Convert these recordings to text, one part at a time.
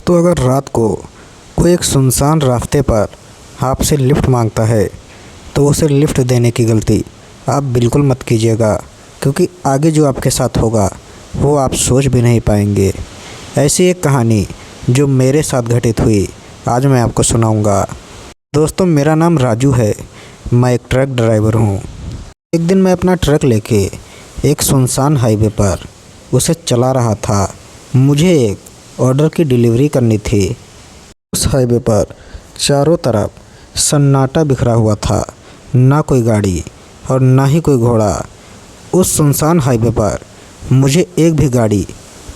दोस्तों, अगर रात को कोई एक सुनसान रास्ते पर आपसे लिफ्ट मांगता है तो उसे लिफ्ट देने की गलती आप बिल्कुल मत कीजिएगा, क्योंकि आगे जो आपके साथ होगा वो आप सोच भी नहीं पाएंगे। ऐसी एक कहानी जो मेरे साथ घटित हुई आज मैं आपको सुनाऊंगा। दोस्तों, मेरा नाम राजू है। मैं एक ट्रक ड्राइवर हूँ। एक दिन मैं अपना ट्रक लेके एक सुनसान हाईवे पर उसे चला रहा था। मुझे एक ऑर्डर की डिलीवरी करनी थी। उस हाईवे पर चारों तरफ सन्नाटा बिखरा हुआ था, ना कोई गाड़ी और ना ही कोई घोड़ा। उस सुनसान हाईवे पर मुझे एक भी गाड़ी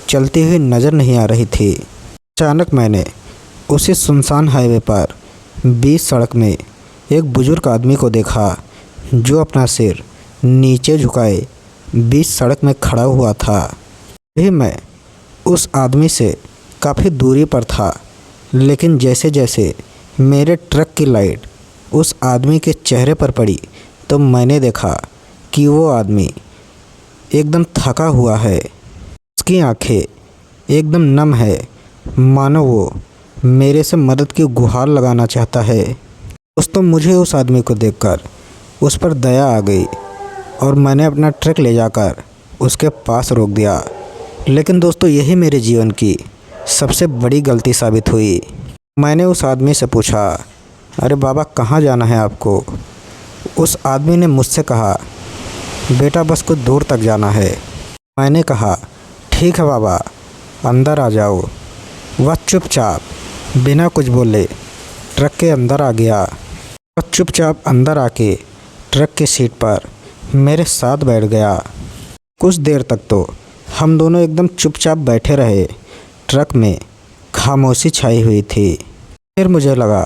चलती हुई नज़र नहीं आ रही थी। अचानक मैंने उसी सुनसान हाईवे पर बीच सड़क में एक बुजुर्ग आदमी को देखा, जो अपना सिर नीचे झुकाए बीच सड़क में खड़ा हुआ था। यही मैं उस आदमी से काफ़ी दूरी पर था, लेकिन जैसे जैसे मेरे ट्रक की लाइट उस आदमी के चेहरे पर पड़ी तो मैंने देखा कि वो आदमी एकदम थका हुआ है। उसकी आंखें एकदम नम है, मानो वो मेरे से मदद की गुहार लगाना चाहता है। दोस्तों, मुझे उस आदमी को देखकर उस पर दया आ गई और मैंने अपना ट्रक ले जाकर उसके पास रोक दिया। लेकिन दोस्तों, यही मेरे जीवन की सबसे बड़ी गलती साबित हुई। मैंने उस आदमी से पूछा, अरे बाबा, कहाँ जाना है आपको? उस आदमी ने मुझसे कहा, बेटा बस कुछ दूर तक जाना है। मैंने कहा, ठीक है बाबा, अंदर आ जाओ। वह चुपचाप बिना कुछ बोले ट्रक के अंदर आ गया। वह चुपचाप अंदर आके ट्रक की सीट पर मेरे साथ बैठ गया। कुछ देर तक तो हम दोनों एकदम चुपचाप बैठे रहे। ट्रक में खामोशी छाई हुई थी। फिर मुझे लगा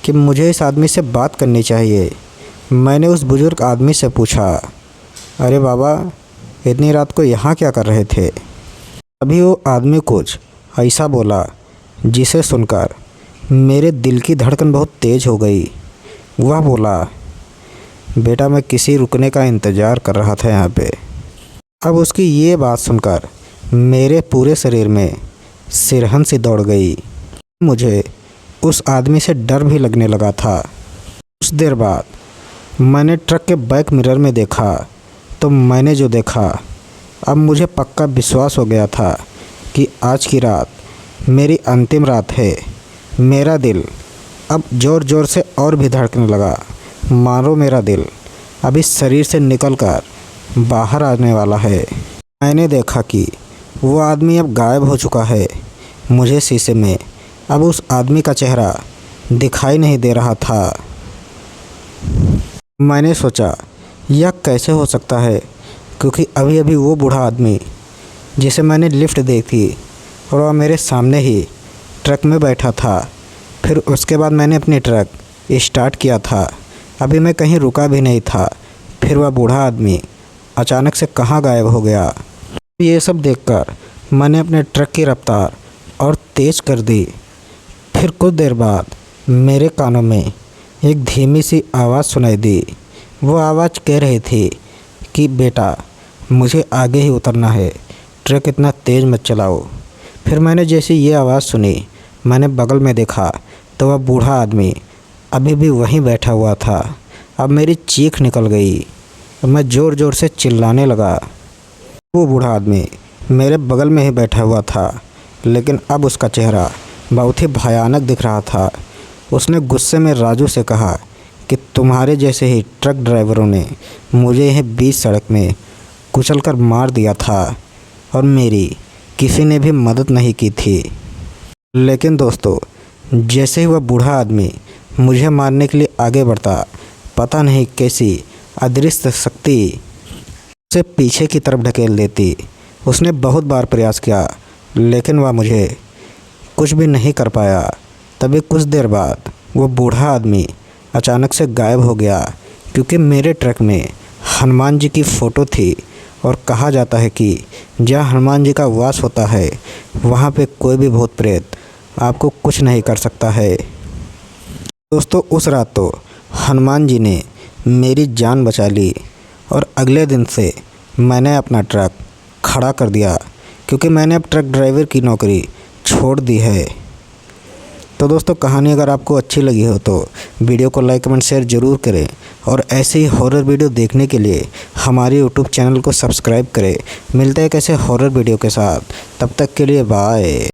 कि मुझे इस आदमी से बात करनी चाहिए। मैंने उस बुज़ुर्ग आदमी से पूछा, अरे बाबा, इतनी रात को यहाँ क्या कर रहे थे? अभी वो आदमी कुछ ऐसा बोला जिसे सुनकर मेरे दिल की धड़कन बहुत तेज़ हो गई। वह बोला, बेटा, मैं किसी रुकने का इंतज़ार कर रहा था यहाँ पे। अब उसकी ये बात सुनकर मेरे पूरे शरीर में सिरहन सी दौड़ गई। मुझे उस आदमी से डर भी लगने लगा था। कुछ देर बाद मैंने ट्रक के बैक मिरर में देखा तो मैंने जो देखा, अब मुझे पक्का विश्वास हो गया था कि आज की रात मेरी अंतिम रात है। मेरा दिल अब ज़ोर ज़ोर से और भी धड़कने लगा, मानो मेरा दिल अभी शरीर से निकलकर बाहर आने वाला है। मैंने देखा कि वो आदमी अब गायब हो चुका है। मुझे शीशे में अब उस आदमी का चेहरा दिखाई नहीं दे रहा था। मैंने सोचा, यह कैसे हो सकता है, क्योंकि अभी अभी वो बूढ़ा आदमी जिसे मैंने लिफ्ट दी थी और वह मेरे सामने ही ट्रक में बैठा था। फिर उसके बाद मैंने अपनी ट्रक स्टार्ट किया था। अभी मैं कहीं रुका भी नहीं था। फिर वह बूढ़ा आदमी अचानक से कहाँ गायब हो गया। ये सब देखकर मैंने अपने ट्रक की रफ्तार और तेज़ कर दी। फिर कुछ देर बाद मेरे कानों में एक धीमी सी आवाज़ सुनाई दी। वो आवाज़ कह रही थी कि बेटा, मुझे आगे ही उतरना है, ट्रक इतना तेज़ मत चलाओ। फिर मैंने जैसे ये आवाज़ सुनी, मैंने बगल में देखा तो वह बूढ़ा आदमी अभी भी वहीं बैठा हुआ था। अब मेरी चीख निकल गई। मैं ज़ोर ज़ोर से चिल्लाने लगा। वो बूढ़ा आदमी मेरे बगल में ही बैठा हुआ था, लेकिन अब उसका चेहरा बहुत ही भयानक दिख रहा था। उसने गुस्से में राजू से कहा कि तुम्हारे जैसे ही ट्रक ड्राइवरों ने मुझे यह बीच सड़क में कुचलकर मार दिया था और मेरी किसी ने भी मदद नहीं की थी। लेकिन दोस्तों, जैसे ही वह बूढ़ा आदमी मुझे मारने के लिए आगे बढ़ता, पता नहीं कैसी अदृश्य शक्ति उसे पीछे की तरफ ढकेल देती। उसने बहुत बार प्रयास किया, लेकिन वह मुझे कुछ भी नहीं कर पाया। तभी कुछ देर बाद वो बूढ़ा आदमी अचानक से गायब हो गया, क्योंकि मेरे ट्रक में हनुमान जी की फ़ोटो थी और कहा जाता है कि जहाँ हनुमान जी का वास होता है वहाँ पे कोई भी भूत प्रेत आपको कुछ नहीं कर सकता है। दोस्तों, उस रात तो हनुमान जी ने मेरी जान बचा ली और अगले दिन से मैंने अपना ट्रक खड़ा कर दिया, क्योंकि मैंने अब ट्रक ड्राइवर की नौकरी छोड़ दी है। तो दोस्तों कहानी अगर आपको अच्छी लगी हो तो वीडियो को लाइक कमेंट शेयर ज़रूर करें और ऐसे ही हॉरर वीडियो देखने के लिए हमारे यूट्यूब चैनल को सब्सक्राइब करें। मिलते हैं एक ऐसे हॉरर वीडियो के साथ, तब तक के लिए बाय।